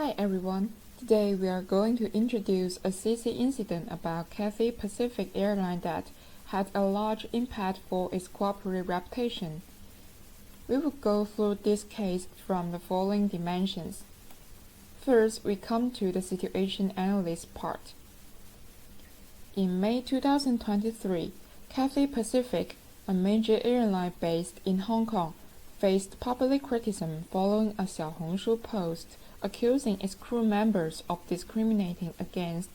Hi everyone. Today we are going to introduce a CC incident about Cathay Pacific Airline that had a large impact for its corporate reputation. We will go through this case from the following dimensions. First, we come to the situation analysis part. In May 2023, Cathay Pacific, a major airline based in Hong Kong, faced public criticism following a Xiaohongshu post accusing its crew members of discriminating against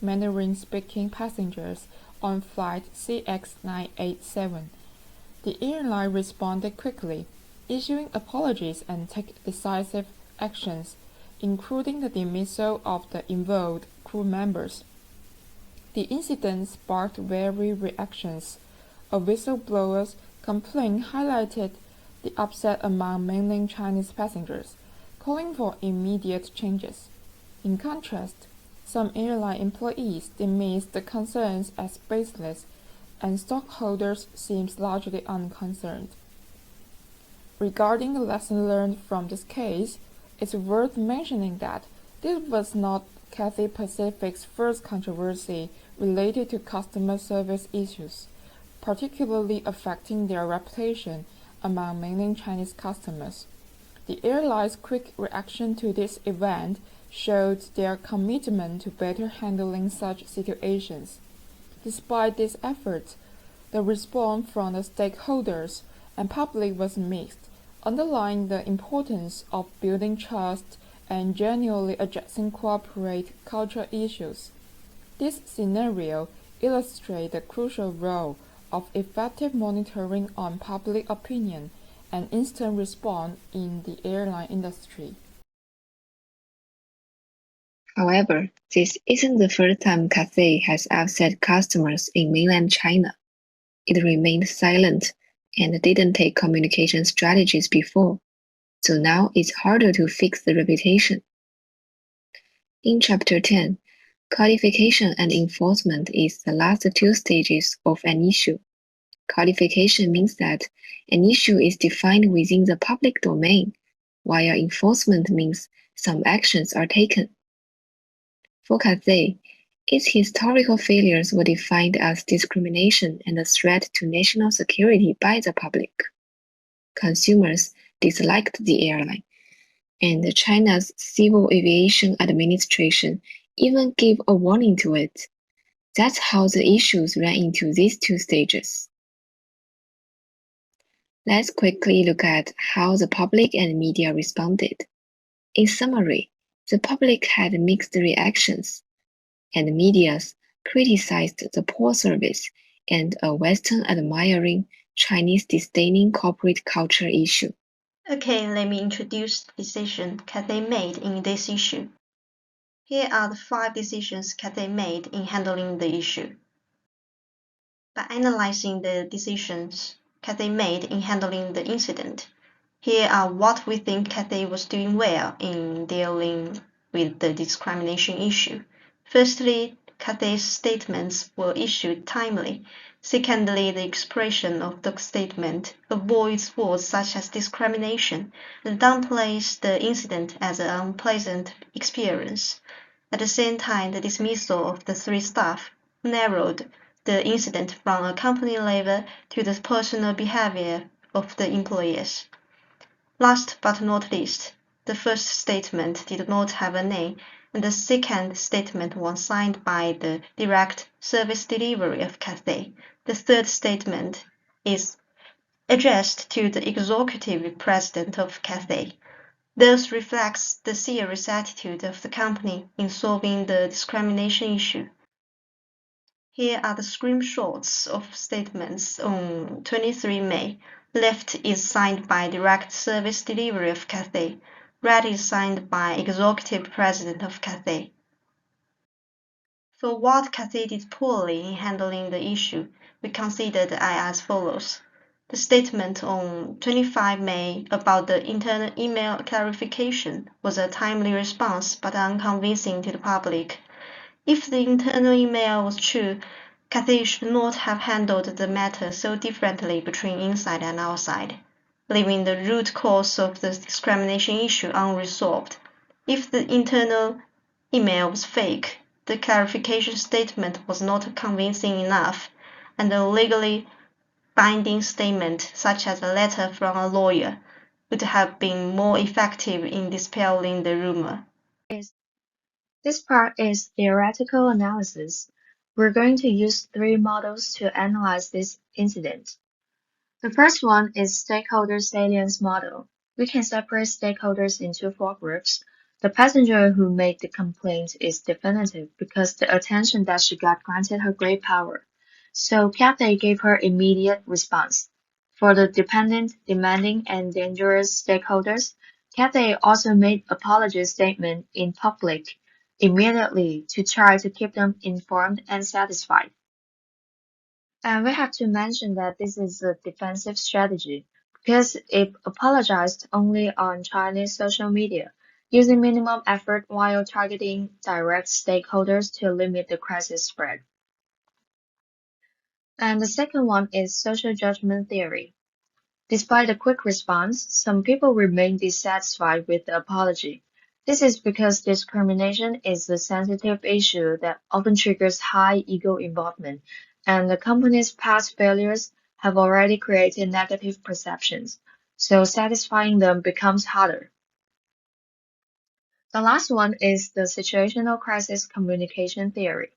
Mandarin-speaking passengers on flight CX987. The airline responded quickly, issuing apologies and taking decisive actions, including the dismissal of the involved crew members. The incident sparked varied reactions. A whistleblower's complaint highlighted the upset among mainland Chinese passengers, calling for immediate changes. In contrast, some airline employees dismissed the concerns as baseless, and stockholders seemed largely unconcerned. Regarding the lesson learned from this case, it's worth mentioning that this was not Cathay Pacific's first controversy related to customer service issues, particularly affecting their reputation among mainland Chinese customers. The airline's quick reaction to this event showed their commitment to better handling such situations. Despite these efforts, the response from the stakeholders and public was mixed, underlying the importance of building trust and genuinely addressing corporate culture issues. This scenario illustrates the crucial role of effective monitoring on public opinion and instant response in the airline industry. However, this isn't the first time Cathay has upset customers in mainland China. It remained silent and didn't take communication strategies before, so now it's harder to fix the reputation. In Chapter 10, Codification and Enforcement is the last two stages of an issue. Codification means that an issue is defined within the public domain, while enforcement means some actions are taken. For Cathay, its historical failures were defined as discrimination and a threat to national security by the public. Consumers disliked the airline, and China's Civil Aviation Administration even gave a warning to it. That's how the issues ran into these two stages. Let's quickly look at how the public and media responded. In summary, the public had mixed reactions, and media criticized the poor service and a Western admiring, Chinese disdaining corporate culture issue. Okay, let me introduce the decision Cathay made in this issue. Here are the 5 decisions Cathay made in handling the issue. By analyzing the decisions Cathay made in handling the incident, here are what we think Cathay was doing well in dealing with the discrimination issue. Firstly, Cathay's statements were issued timely. Secondly, the expression of the statement avoids words such as discrimination and downplays the incident as an unpleasant experience. At the same time, the dismissal of the 3 staff narrowed the incident from a company level to the personal behavior of the employees. Last but not least, the first statement did not have a name, and the second statement was signed by the direct service delivery of Cathay. The third statement is addressed to the executive president of Cathay. This reflects the serious attitude of the company in solving the discrimination issue. Here are the screenshots of statements on 23 May. Left is signed by direct service delivery of Cathay. Right is signed by executive president of Cathay. For what Cathay did poorly in handling the issue, we considered as follows. The statement on 25 May about the internal email clarification was a timely response but unconvincing to the public. If the internal email was true, Cathay should not have handled the matter so differently between inside and outside, leaving the root cause of the discrimination issue unresolved. If the internal email was fake, the clarification statement was not convincing enough, and a legally binding statement, such as a letter from a lawyer, would have been more effective in dispelling the rumor. This part is theoretical analysis. We're going to use three models to analyze this incident. The first one is stakeholder salience model. We can separate stakeholders into four groups. The passenger who made the complaint is definitive because the attention that she got granted her great power. So Cathay gave her immediate response. For the dependent, demanding, and dangerous stakeholders, Cathay also made apology statement in public immediately to try to keep them informed and satisfied. And we have to mention that this is a defensive strategy because it apologized only on Chinese social media, using minimum effort while targeting direct stakeholders to limit the crisis spread. And the second one is social judgment theory. Despite a quick response, some people remain dissatisfied with the apology. This is because discrimination is a sensitive issue that often triggers high ego involvement, and the company's past failures have already created negative perceptions, so satisfying them becomes harder. The last one is the situational crisis communication theory.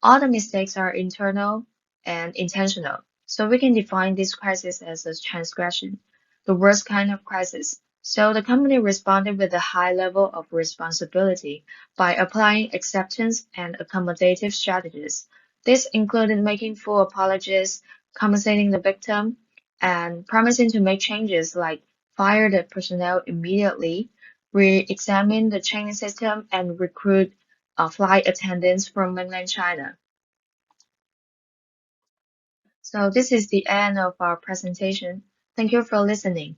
All the mistakes are internal and intentional, so we can define this crisis as a transgression, the worst kind of crisis. So the company responded with a high level of responsibility by applying acceptance and accommodative strategies. This included making full apologies, compensating the victim, and promising to make changes like fire the personnel immediately, re-examine the training system, and recruit flight attendants from mainland China. So this is the end of our presentation. Thank you for listening.